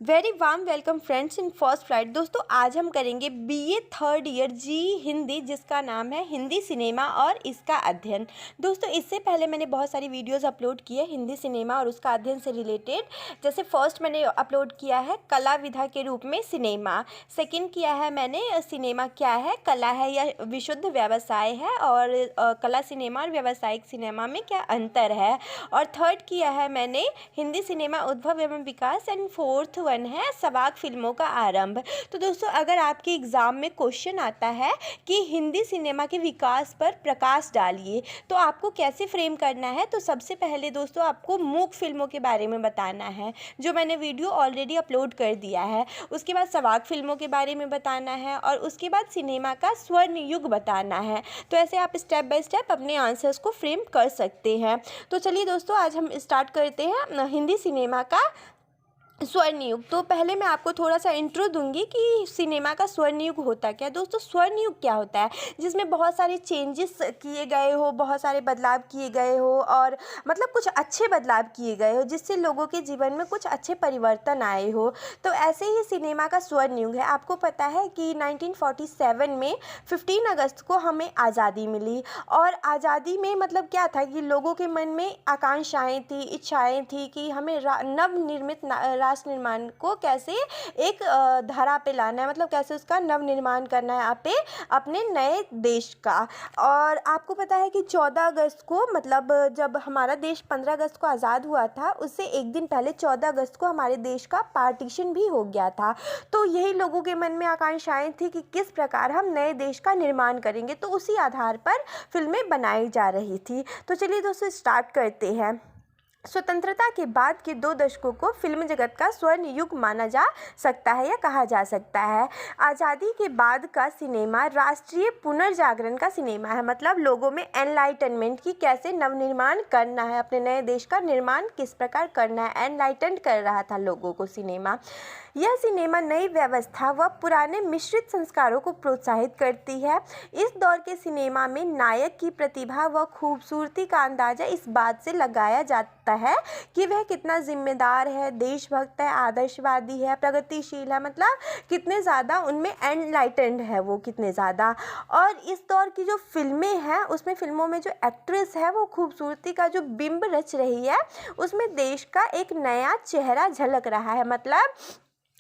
Very warm welcome friends in first flight. दोस्तों आज हम करेंगे बीए थर्ड ईयर जी हिंदी, जिसका नाम है हिंदी सिनेमा और इसका अध्ययन। दोस्तों इससे पहले मैंने बहुत सारी वीडियोस अपलोड की है हिंदी सिनेमा और उसका अध्ययन से रिलेटेड। जैसे फर्स्ट मैंने अपलोड किया है कला विधा के रूप में सिनेमा, सेकंड किया है मैंने सिनेमा क्या है, कला है या विशुद्ध व्यवसाय है, और कला सिनेमा और व्यावसायिक सिनेमा में क्या अंतर है, और थर्ड किया है मैंने हिंदी सिनेमा उद्भव एवं विकास, एंड फोर्थ वन है सवाक फिल्मों का आरंभ। तो दोस्तों अगर आपके एग्ज़ाम में क्वेश्चन आता है कि हिंदी सिनेमा के विकास पर प्रकाश डालिए तो आपको कैसे फ्रेम करना है, तो सबसे पहले दोस्तों आपको मूक फिल्मों के बारे में बताना है, जो मैंने वीडियो ऑलरेडी अपलोड कर दिया है। उसके बाद सवाक फिल्मों के बारे में बताना है, और उसके बाद सिनेमा का स्वर्ण युग बताना है। तो ऐसे आप स्टेप बाय स्टेप अपने आंसर्स को फ्रेम कर सकते हैं। तो चलिए दोस्तों आज हम स्टार्ट करते हैं हिंदी सिनेमा का स्वर्ण युग। तो पहले मैं आपको थोड़ा सा इंट्रो दूंगी कि सिनेमा का स्वर्ण युग होता क्या है। दोस्तों स्वर्ण युग क्या होता है, जिसमें बहुत सारे चेंजेस किए गए हो, बहुत सारे बदलाव किए गए हो, और मतलब कुछ अच्छे बदलाव किए गए हो जिससे लोगों के जीवन में कुछ अच्छे परिवर्तन आए हो। तो ऐसे ही सिनेमा का स्वर्ण युग है। आपको पता है कि 1947 में 15 अगस्त को हमें आज़ादी मिली, और आज़ादी में मतलब क्या था कि लोगों के मन में आकांक्षाएं थी, इच्छाएं थी कि हमें नवनिर्मित राष्ट्र निर्माण को कैसे एक धारा पे लाना है, मतलब कैसे उसका नव निर्माण करना है आप अपने नए देश का। और आपको पता है कि 14 अगस्त को मतलब जब हमारा देश 15 अगस्त को आज़ाद हुआ था, उससे एक दिन पहले 14 अगस्त को हमारे देश का पार्टीशन भी हो गया था। तो यही लोगों के मन में आकांक्षाएं थी कि किस प्रकार हम नए देश का निर्माण करेंगे, तो उसी आधार पर फिल्में बनाई जा रही थी। तो चलिए दोस्तों स्टार्ट करते हैं। स्वतंत्रता के बाद के 2 दशकों को फिल्म जगत का स्वर्ण युग माना जा सकता है या कहा जा सकता है। आज़ादी के बाद का सिनेमा राष्ट्रीय पुनर्जागरण का सिनेमा है, मतलब लोगों में एनलाइटनमेंट की कैसे नवनिर्माण करना है, अपने नए देश का निर्माण किस प्रकार करना है, एनलाइटेंड कर रहा था लोगों को सिनेमा। यह सिनेमा नई व्यवस्था व पुराने मिश्रित संस्कारों को प्रोत्साहित करती है। इस दौर के सिनेमा में नायक की प्रतिभा व खूबसूरती का अंदाज़ा इस बात से लगाया जाता है कि वह कितना जिम्मेदार है, देशभक्त है, आदर्शवादी है, प्रगतिशील है, मतलब कितने ज़्यादा उनमें एनलाइटेंड है वो, कितने ज़्यादा। और इस दौर की जो फिल्में हैं उसमें फिल्मों में जो एक्ट्रेस है वो खूबसूरती का जो बिंब रच रही है, उसमें देश का एक नया चेहरा झलक रहा है, मतलब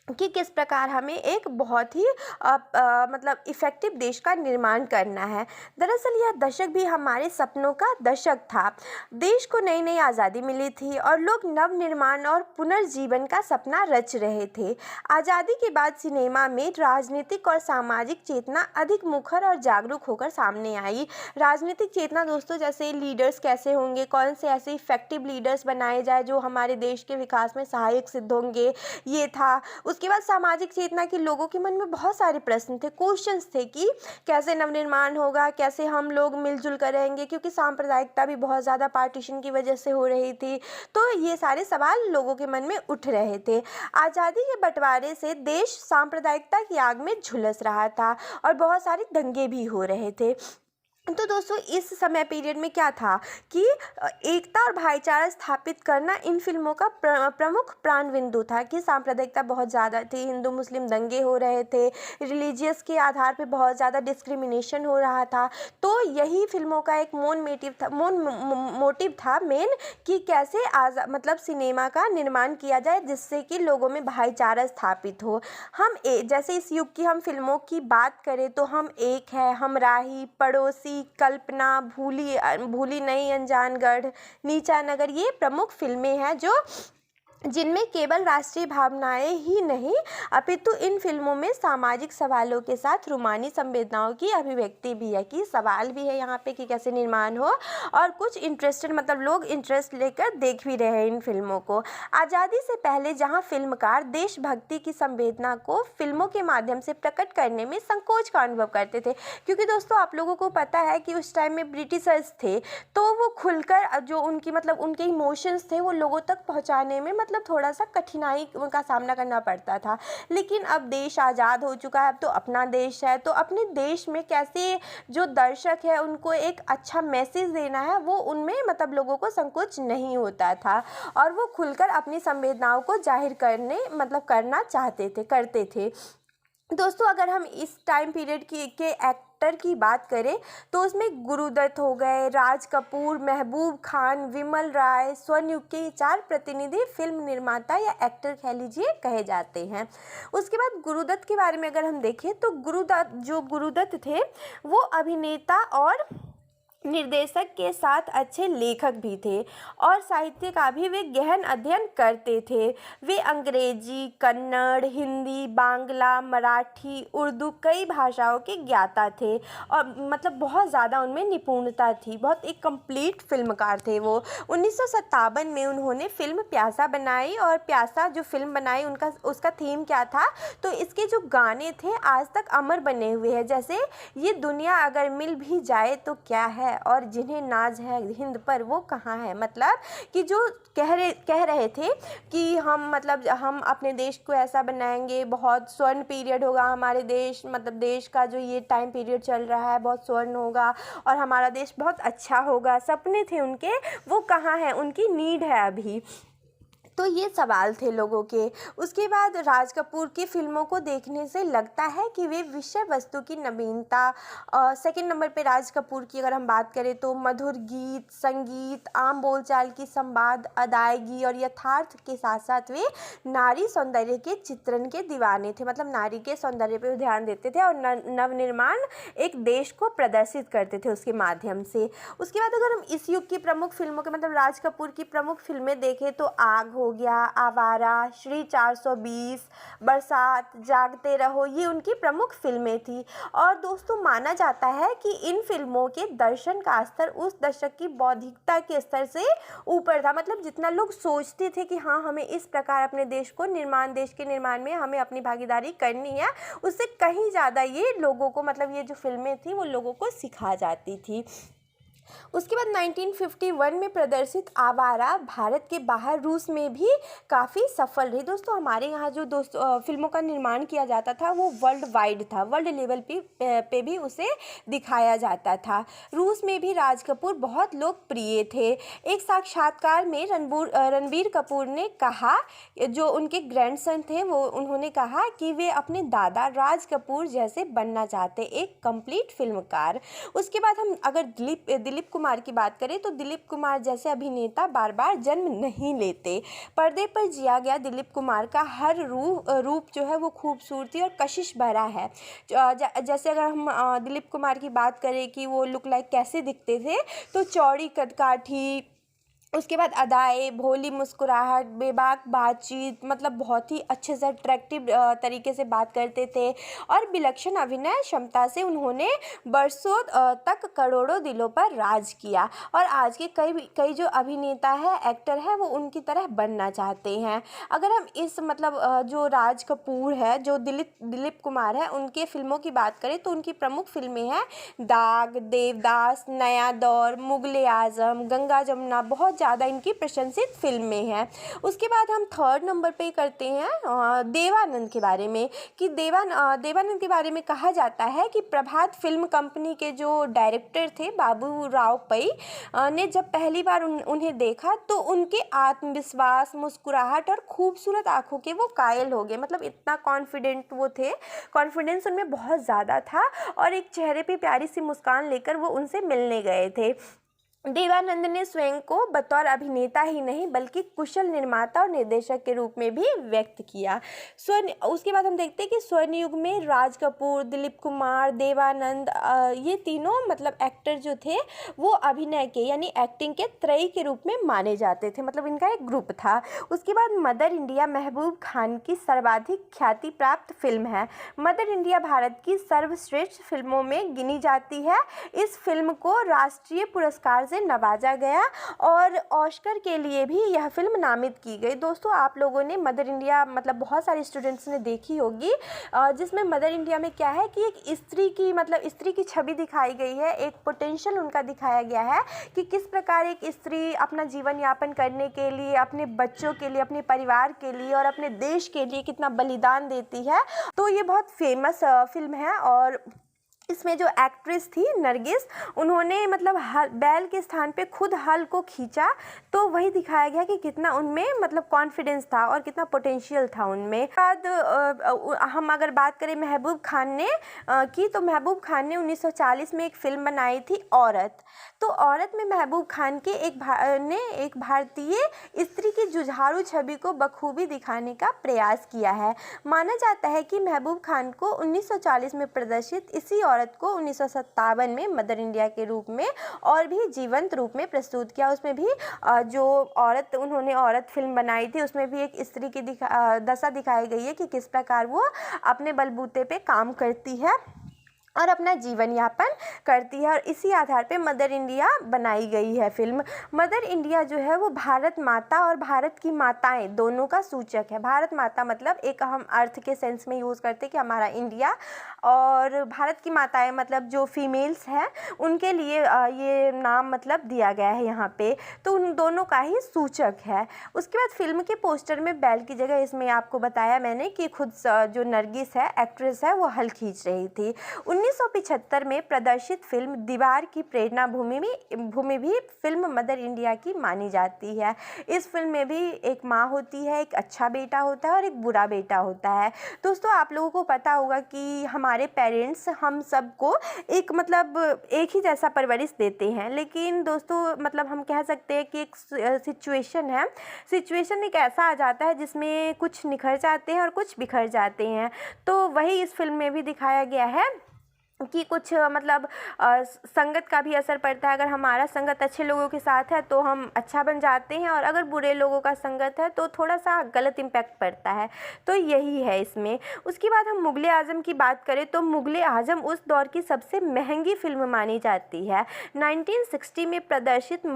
कि किस प्रकार हमें एक बहुत ही मतलब इफ़ेक्टिव देश का निर्माण करना है। दरअसल यह दशक भी हमारे सपनों का दशक था। देश को नई नई आज़ादी मिली थी और लोग नव निर्माण और पुनर्जीवन का सपना रच रहे थे। आज़ादी के बाद सिनेमा में राजनीतिक और सामाजिक चेतना अधिक मुखर और जागरूक होकर सामने आई। राजनीतिक चेतना दोस्तों, जैसे लीडर्स कैसे होंगे, कौन से ऐसे इफ़ेक्टिव लीडर्स बनाए जाए जो हमारे देश के विकास में सहायक सिद्ध होंगे, ये था। उसके बाद सामाजिक चेतना के लोगों के मन में बहुत सारे प्रश्न थे, क्वेश्चंस थे कि कैसे नवनिर्माण होगा, कैसे हम लोग मिलजुल कर रहेंगे, क्योंकि सांप्रदायिकता भी बहुत ज़्यादा पार्टीशन की वजह से हो रही थी। तो ये सारे सवाल लोगों के मन में उठ रहे थे। आज़ादी के बंटवारे से देश सांप्रदायिकता की आग में झुलस रहा था और बहुत सारे दंगे भी हो रहे थे। तो दोस्तों इस समय पीरियड में क्या था कि एकता और भाईचारा स्थापित करना इन फिल्मों का प्रमुख प्राण बिंदु था, कि सांप्रदायिकता बहुत ज़्यादा थी, हिंदू मुस्लिम दंगे हो रहे थे, रिलीजियस के आधार पे बहुत ज़्यादा डिस्क्रिमिनेशन हो रहा था। तो यही फिल्मों का एक मोटिव था मेन, कि कैसे मतलब सिनेमा का निर्माण किया जाए जिससे कि लोगों में भाईचारा स्थापित हो। जैसे इस युग की हम फिल्मों की बात करें तो हम एक है, हमराही, पड़ोसी, कल्पना, भूली नहीं, अनजानगढ़, नीचा नगर, ये प्रमुख फिल्में हैं जो जिनमें केवल राष्ट्रीय भावनाएं ही नहीं अपितु इन फिल्मों में सामाजिक सवालों के साथ रूमानी संवेदनाओं की अभिव्यक्ति भी है, कि सवाल भी है यहाँ पे कि कैसे निर्माण हो, और कुछ इंटरेस्टेड मतलब लोग इंटरेस्ट लेकर देख भी रहे हैं इन फिल्मों को। आज़ादी से पहले जहाँ फिल्मकार देशभक्ति की संवेदना को फिल्मों के माध्यम से प्रकट करने में संकोच का अनुभव करते थे, क्योंकि दोस्तों आप लोगों को पता है कि उस टाइम में ब्रिटिशर्स थे, तो वो खुलकर जो उनकी मतलब उनके इमोशंस थे वो लोगों तक पहुँचाने में मतलब थोड़ा सा कठिनाई का सामना करना पड़ता था। लेकिन अब देश आज़ाद हो चुका है, अब तो अपना देश है, तो अपने देश में कैसे जो दर्शक है उनको एक अच्छा मैसेज देना है, वो उनमें मतलब लोगों को संकोच नहीं होता था और वो खुलकर अपनी संवेदनाओं को जाहिर करना करते थे। दोस्तों अगर हम इस टाइम पीरियड के एक्टर की बात करें तो उसमें गुरुदत्त हो गए, राज कपूर, महबूब खान, विमल राय, स्वर्णयुग के ये 4 प्रतिनिधि फिल्म निर्माता या एक्टर कह लीजिए कहे जाते हैं। उसके बाद गुरुदत्त के बारे में अगर हम देखें तो गुरुदत्त थे वो अभिनेता और निर्देशक के साथ अच्छे लेखक भी थे और साहित्य का भी वे गहन अध्ययन करते थे। वे अंग्रेजी, कन्नड़, हिंदी, बांग्ला, मराठी, उर्दू कई भाषाओं के ज्ञाता थे और मतलब बहुत ज़्यादा उनमें निपुणता थी, बहुत एक कंप्लीट फिल्मकार थे वो। 1957 में उन्होंने फिल्म प्यासा बनाई और प्यासा जो फिल्म बनाई उसका थीम क्या था, तो इसके जो गाने थे आज तक अमर बने हुए हैं, जैसे ये दुनिया अगर मिल भी जाए तो क्या है और जिन्हें नाज है हिंद पर वो कहाँ है। मतलब कि जो कह रहे थे कि हम अपने देश को ऐसा बनाएंगे, बहुत स्वर्ण पीरियड होगा हमारे देश, मतलब देश का जो ये टाइम पीरियड चल रहा है बहुत स्वर्ण होगा और हमारा देश बहुत अच्छा होगा, सपने थे उनके, वो कहाँ है, उनकी नीड है अभी। तो ये सवाल थे लोगों के। उसके बाद राज कपूर की फिल्मों को देखने से लगता है कि वे विषय वस्तु की नवीनता, सेकंड नंबर पे राज कपूर की अगर हम बात करें तो मधुर गीत, संगीत, आम बोलचाल की संवाद, अदायगी और यथार्थ के साथ साथ वे नारी सौंदर्य के चित्रण के दीवाने थे, मतलब नारी के सौंदर्य पे ध्यान देते थे और नवनिर्माण एक देश को प्रदर्शित करते थे उसके माध्यम से। उसके बाद अगर हम इस युग की प्रमुख फिल्मों के मतलब राज कपूर की प्रमुख फिल्में देखें तो आग हो गया, आवारा, श्री 420, बरसात, जागते रहो, ये उनकी प्रमुख फिल्में थी। और दोस्तों माना जाता है कि इन फिल्मों के दर्शन का स्तर उस दशक की बौद्धिकता के स्तर से ऊपर था, मतलब जितना लोग सोचते थे कि हाँ हमें इस प्रकार अपने देश के निर्माण में हमें अपनी भागीदारी करनी है, उससे कहीं ज़्यादा ये लोगों को मतलब ये जो फिल्में थी वो लोगों को सिखा जाती थी। उसके बाद 1951 में प्रदर्शित आवारा भारत के बाहर रूस में भी काफ़ी सफल रही। दोस्तों हमारे यहाँ जो फिल्मों का निर्माण किया जाता था वो वर्ल्ड वाइड था, वर्ल्ड लेवल पे भी उसे दिखाया जाता था। रूस में भी राज कपूर बहुत लोकप्रिय थे। एक साक्षात्कार में रणबीर कपूर ने कहा, जो उनके ग्रैंडसन थे वो उन्होंने कहा कि वे अपने दादा राज कपूर जैसे बनना चाहते, एक कंप्लीट फिल्मकार। उसके बाद हम अगर दिलीप कुमार की बात करें तो दिलीप कुमार जैसे अभिनेता बार बार जन्म नहीं लेते। पर्दे पर जिया गया दिलीप कुमार का हर रूप जो है वो खूबसूरती और कशिश भरा है। जैसे अगर हम दिलीप कुमार की बात करें कि वो लुक लाइक कैसे दिखते थे, तो चौड़ी कदकाठी, उसके बाद अदाएँ, भोली मुस्कुराहट, बेबाक बातचीत, मतलब बहुत ही अच्छे से अट्रैक्टिव तरीके से बात करते थे और विलक्षण अभिनय क्षमता से उन्होंने बरसों तक करोड़ों दिलों पर राज किया और आज के कई जो अभिनेता है, एक्टर है, वो उनकी तरह बनना चाहते हैं। अगर हम इस जो राज कपूर है, जो दिलीप कुमार है, उनके फिल्मों की बात करें तो उनकी प्रमुख फिल्में हैं दाग, देवदास, नया दौर, मुगले आजम, गंगा जमुना, बहुत ज़्यादा इनकी प्रशंसित फिल्में हैं। उसके बाद हम थर्ड नंबर पे करते हैं देवानंद के बारे में कि देवानंद के बारे में कहा जाता है कि प्रभात फिल्म कंपनी के जो डायरेक्टर थे बाबू राव पै ने जब पहली बार उन्हें देखा तो उनके आत्मविश्वास, मुस्कुराहट और खूबसूरत आंखों के वो कायल हो गए, मतलब इतना कॉन्फिडेंट वो थे, कॉन्फिडेंस उनमें बहुत ज़्यादा था और एक चेहरे पे प्यारी सी मुस्कान लेकर वो उनसे मिलने गए थे। देवानंद ने स्वयं को बतौर अभिनेता ही नहीं बल्कि कुशल निर्माता और निर्देशक के रूप में भी व्यक्त किया। उसके बाद हम देखते हैं कि स्वर्ण युग में राज कपूर, दिलीप कुमार, देवानंद, ये तीनों एक्टर जो थे वो अभिनय के यानी एक्टिंग के त्रयी के रूप में माने जाते थे, मतलब इनका एक ग्रुप था। उसके बाद मदर इंडिया महबूब खान की सर्वाधिक ख्याति प्राप्त फिल्म है। मदर इंडिया भारत की सर्वश्रेष्ठ फिल्मों में गिनी जाती है। इस फिल्म को राष्ट्रीय पुरस्कार से नवाजा गया और ऑस्कर के लिए भी यह फिल्म नामित की गई। दोस्तों आप लोगों ने मदर इंडिया मतलब बहुत सारे स्टूडेंट्स ने देखी होगी, जिसमें मदर इंडिया में क्या है कि एक स्त्री की मतलब स्त्री की छवि दिखाई गई है, एक पोटेंशियल उनका दिखाया गया है कि किस प्रकार एक स्त्री अपना जीवन यापन करने के लिए, अपने बच्चों के लिए, अपने परिवार के लिए और अपने देश के लिए कितना बलिदान देती है। तो ये बहुत फेमस फिल्म है और इसमें जो एक्ट्रेस थी नरगिस, उन्होंने मतलब बैल के स्थान पे खुद हल को खींचा, तो वही दिखाया गया कि कितना उनमें मतलब कॉन्फिडेंस था और कितना पोटेंशियल था उनमें। बाद हम अगर बात करें महबूब खान ने की, तो महबूब खान ने 1940 में एक फिल्म बनाई थी औरत। तो औरत में महबूब खान के एक भारतीय स्त्री की जुझारू छवि को बखूबी दिखाने का प्रयास किया है। माना जाता है कि महबूब खान को 1940 में प्रदर्शित इसी औरत को 1957 में मदर इंडिया के रूप में और भी जीवंत रूप में प्रस्तुत किया। उसमें भी जो उन्होंने औरत फिल्म बनाई थी, उसमें भी एक स्त्री की दशा दिखाई गई है कि किस प्रकार वो अपने बलबूते पे काम करती है और अपना जीवन यापन करती है, और इसी आधार पे मदर इंडिया बनाई गई है फिल्म। मदर इंडिया जो है वो भारत माता और भारत की माताएं दोनों का सूचक है। भारत माता मतलब एक हम अर्थ के सेंस में यूज़ करते हैं कि हमारा इंडिया, और भारत की माताएं मतलब जो फीमेल्स हैं उनके लिए ये नाम मतलब दिया गया है यहाँ पे, तो उन दोनों का ही सूचक है। उसके बाद फिल्म के पोस्टर में बैल की जगह इसमें आपको बताया मैंने कि खुद जो नरगिस है एक्ट्रेस है वो हल खींच रही थी। 1975 में प्रदर्शित फिल्म दीवार की प्रेरणा भूमि भी फिल्म मदर इंडिया की मानी जाती है। इस फिल्म में भी एक माँ होती है, एक अच्छा बेटा होता है और एक बुरा बेटा होता है। दोस्तों आप लोगों को पता होगा कि हमारे पेरेंट्स हम सबको एक मतलब एक ही जैसा परवरिश देते हैं, लेकिन दोस्तों मतलब हम कह सकते हैं कि एक सिचुएशन एक ऐसा आ जाता है जिसमें कुछ निखर जाते हैं और कुछ बिखर जाते हैं। तो वही इस फिल्म में भी दिखाया गया है कि कुछ मतलब संगत का भी असर पड़ता है। अगर हमारा संगत अच्छे लोगों के साथ है तो हम अच्छा बन जाते हैं, और अगर बुरे लोगों का संगत है तो थोड़ा सा गलत इम्पैक्ट पड़ता है। तो यही है इसमें। उसके बाद हम मुग़ल आज़म की बात करें तो मुग़ल आज़म उस दौर की सबसे महंगी फिल्म मानी जाती है। 1960 में प्रदर्शित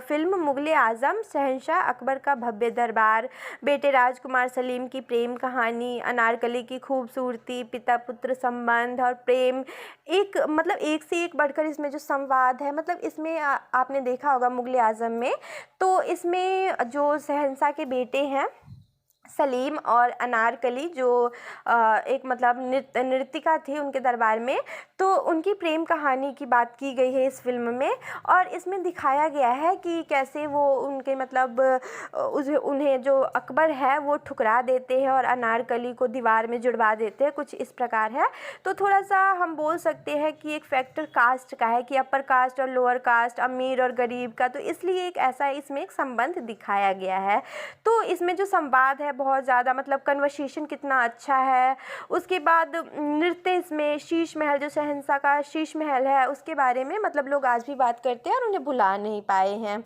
फिल्म मुग़ल आज़म शहंशाह अकबर का भव्य दरबार, बेटे राजकुमार सलीम की प्रेम कहानी, अनारकली की खूबसूरती, पिता पुत्र संबंध और प्रेम, एक मतलब एक से एक बढ़कर इसमें जो संवाद है, मतलब इसमें आपने देखा होगा मुग़ल आज़म में, तो इसमें जो शहंशाह के बेटे हैं सलीम और अनारकली जो एक मतलब नृत्यिका थी उनके दरबार में, तो उनकी प्रेम कहानी की बात की गई है इस फिल्म में। और इसमें दिखाया गया है कि कैसे वो उनके मतलब उन्हें जो अकबर है वो ठुकरा देते हैं और अनारकली को दीवार में जुड़वा देते हैं, कुछ इस प्रकार है। तो थोड़ा सा हम बोल सकते हैं कि एक फैक्टर कास्ट का है कि अपर कास्ट और लोअर कास्ट, अमीर और गरीब का, तो इसलिए एक ऐसा इसमें एक संबंध दिखाया गया है। तो इसमें जो संवाद है बहुत ज़्यादा मतलब कन्वर्सेशन कितना अच्छा है। उसके बाद नृत्य, इसमें शीश महल जो शहंशाह का शीश महल है उसके बारे में मतलब लोग आज भी बात करते हैं और उन्हें भुला नहीं पाए हैं।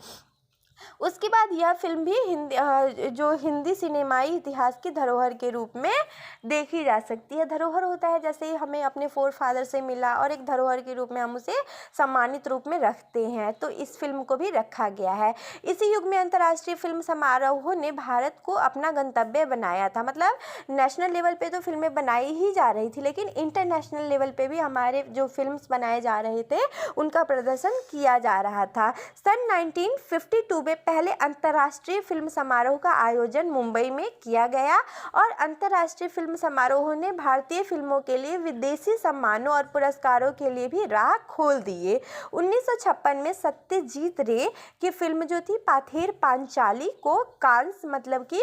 उसके बाद यह फिल्म भी जो हिंदी सिनेमाई इतिहास की धरोहर के रूप में देखी जा सकती है। धरोहर होता है जैसे हमें अपने फोर फादर से मिला और एक धरोहर के रूप में हम उसे सम्मानित रूप में रखते हैं, तो इस फिल्म को भी रखा गया है। इसी युग में अंतर्राष्ट्रीय फिल्म समारोह ने भारत को अपना गंतव्य बनाया था। मतलब नेशनल लेवल पे तो फिल्में बनाई ही जा रही थी, लेकिन इंटरनेशनल लेवल पे भी हमारे जो फिल्म्स बनाए जा रहे थे उनका प्रदर्शन किया जा रहा था। सन 1952 में पहले अंतर्राष्ट्रीय फिल्म समारोह का आयोजन मुंबई में किया गया, और अंतर्राष्ट्रीय फिल्म समारोह ने भारतीय फिल्मों के लिए विदेशी सम्मानों और पुरस्कारों के लिए भी राह खोल दिए। 1956 में सत्यजीत रे की फिल्म जो थी पाथेर पांचाली को कांस मतलब कि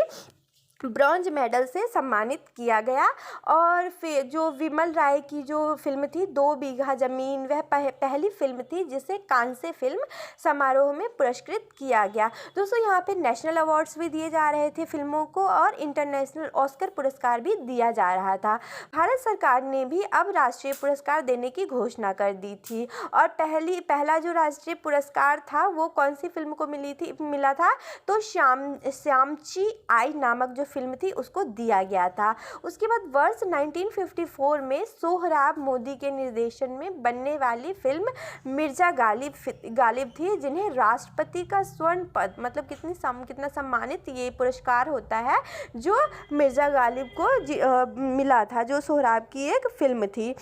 ब्रॉन्ज मेडल से सम्मानित किया गया। और फिर जो विमल राय की जो फिल्म थी 2 बीघा ज़मीन, वह पहली फिल्म थी जिसे कांस्य फिल्म समारोह में पुरस्कृत किया गया। दोस्तों यहाँ पे नेशनल अवार्ड्स भी दिए जा रहे थे फिल्मों को, और इंटरनेशनल ऑस्कर पुरस्कार भी दिया जा रहा था। भारत सरकार ने भी अब राष्ट्रीय पुरस्कार देने की घोषणा कर दी थी, और पहला जो राष्ट्रीय पुरस्कार था वो कौन सी फिल्म को मिला था, तो श्यामची आई नामक जो फिल्म थी उसको दिया गया था। उसके बाद वर्ष 1954 में सोहराब मोदी के निर्देशन में बनने वाली फिल्म मिर्ज़ा गालिब थी, जिन्हें राष्ट्रपति का स्वर्ण पद, मतलब कितना सम्मानित ये पुरस्कार होता है जो मिर्ज़ा गालिब को मिला था, जो सोहराब की एक फिल्म थी।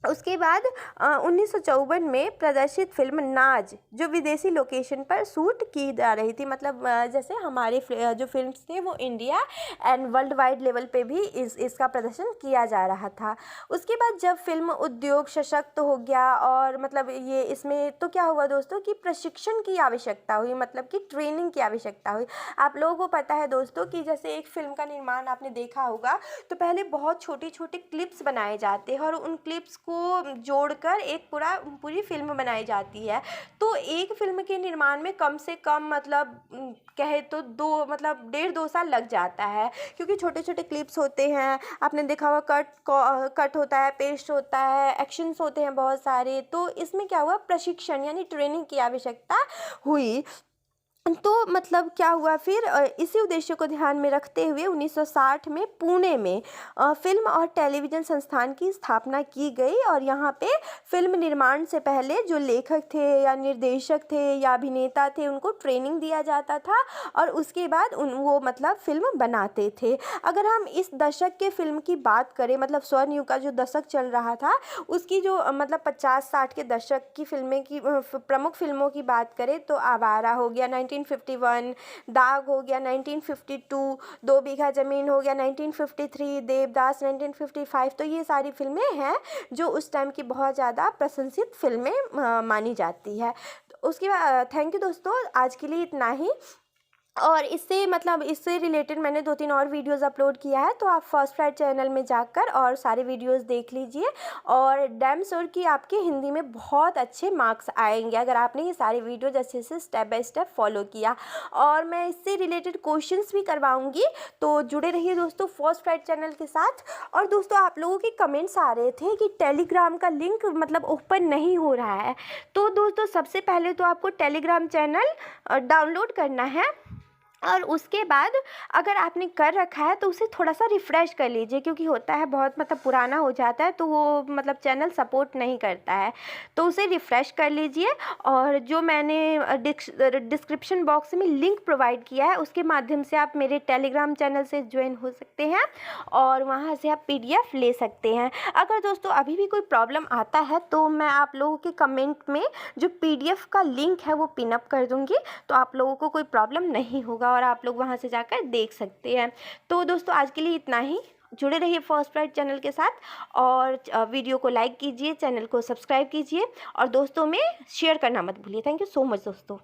उसके बाद 1954 में प्रदर्शित फिल्म नाज, जो विदेशी लोकेशन पर शूट की जा रही थी, मतलब जैसे हमारे जो फिल्म्स थे वो India and world wide level पे भी इसका प्रदर्शन किया जा रहा था। उसके बाद जब फिल्म उद्योग सशक्त हो गया और मतलब ये इसमें तो क्या हुआ दोस्तों कि प्रशिक्षण की आवश्यकता हुई, मतलब कि ट्रेनिंग की आवश्यकता हुई। आप लोगों को पता है दोस्तों कि जैसे एक फिल्म का निर्माण आपने देखा होगा तो पहले बहुत छोटे छोटे क्लिप्स बनाए जाते हैं और उन क्लिप्स को जोड़कर एक पूरी फिल्म बनाई जाती है। तो एक फिल्म के निर्माण में कम से कम मतलब कहे तो 1.5-2 साल लग जाता है, क्योंकि छोटे छोटे क्लिप्स होते हैं, आपने देखा होगा कट होता है, पेस्ट होता है, एक्शंस होते हैं बहुत सारे। तो इसमें क्या हुआ, प्रशिक्षण यानी ट्रेनिंग की आवश्यकता हुई। तो मतलब क्या हुआ फिर, इसी उद्देश्य को ध्यान में रखते हुए 1960 में पुणे में फिल्म और टेलीविज़न संस्थान की स्थापना की गई और यहाँ पे फिल्म निर्माण से पहले जो लेखक थे या निर्देशक थे या अभिनेता थे उनको ट्रेनिंग दिया जाता था और उसके बाद वो मतलब फिल्म बनाते थे। अगर हम इस दशक के फिल्म की बात करें, मतलब स्वर्ण युग का जो दशक चल रहा था उसकी जो मतलब 50-60 के दशक की फिल्में की प्रमुख फिल्मों की बात करें तो आवारा हो गया 1951, दाग हो गया 1952, 2 बीघा ज़मीन हो गया 1953, देवदास 1955। तो ये सारी फिल्में हैं जो उस टाइम की बहुत ज़्यादा प्रशंसित फिल्में मानी जाती है। उसके बाद थैंक यू दोस्तों, आज के लिए इतना ही। और इससे रिलेटेड मैंने 2-3 और वीडियोस अपलोड किया है, तो आप फर्स्ट फ्लाइट चैनल में जाकर और सारे वीडियोस देख लीजिए और डैम श्योर कि आपके हिंदी में बहुत अच्छे मार्क्स आएंगे अगर आपने ये सारे वीडियो जैसे स्टेप बाय स्टेप फॉलो किया। और मैं इससे रिलेटेड क्वेश्चंस भी करवाऊंगी, तो जुड़े रहिए दोस्तों फर्स्ट फ्लाइट चैनल के साथ। और दोस्तों आप लोगों के कमेंट्स आ रहे थे कि टेलीग्राम का लिंक मतलब ओपन नहीं हो रहा है, तो दोस्तों सबसे पहले तो आपको टेलीग्राम चैनल डाउनलोड करना है और उसके बाद अगर आपने कर रखा है तो उसे थोड़ा सा रिफ़्रेश कर लीजिए, क्योंकि होता है बहुत मतलब पुराना हो जाता है तो वो मतलब चैनल सपोर्ट नहीं करता है, तो उसे रिफ़्रेश कर लीजिए। और जो मैंने डिस्क्रिप्शन बॉक्स में लिंक प्रोवाइड किया है उसके माध्यम से आप मेरे टेलीग्राम चैनल से ज्वाइन हो सकते हैं और वहाँ से आप PDF ले सकते हैं। अगर दोस्तों अभी भी कोई प्रॉब्लम आता है तो मैं आप लोगों के कमेंट में जो PDF का लिंक है वो पिनअप कर दूँगी, तो आप लोगों को कोई प्रॉब्लम नहीं होगा और आप लोग वहां से जाकर देख सकते हैं। तो दोस्तों आज के लिए इतना ही। जुड़े रहिए फर्स्ट फ्लाइट चैनल के साथ और वीडियो को लाइक कीजिए, चैनल को सब्सक्राइब कीजिए और दोस्तों में शेयर करना मत भूलिए। थैंक यू सो मच दोस्तों।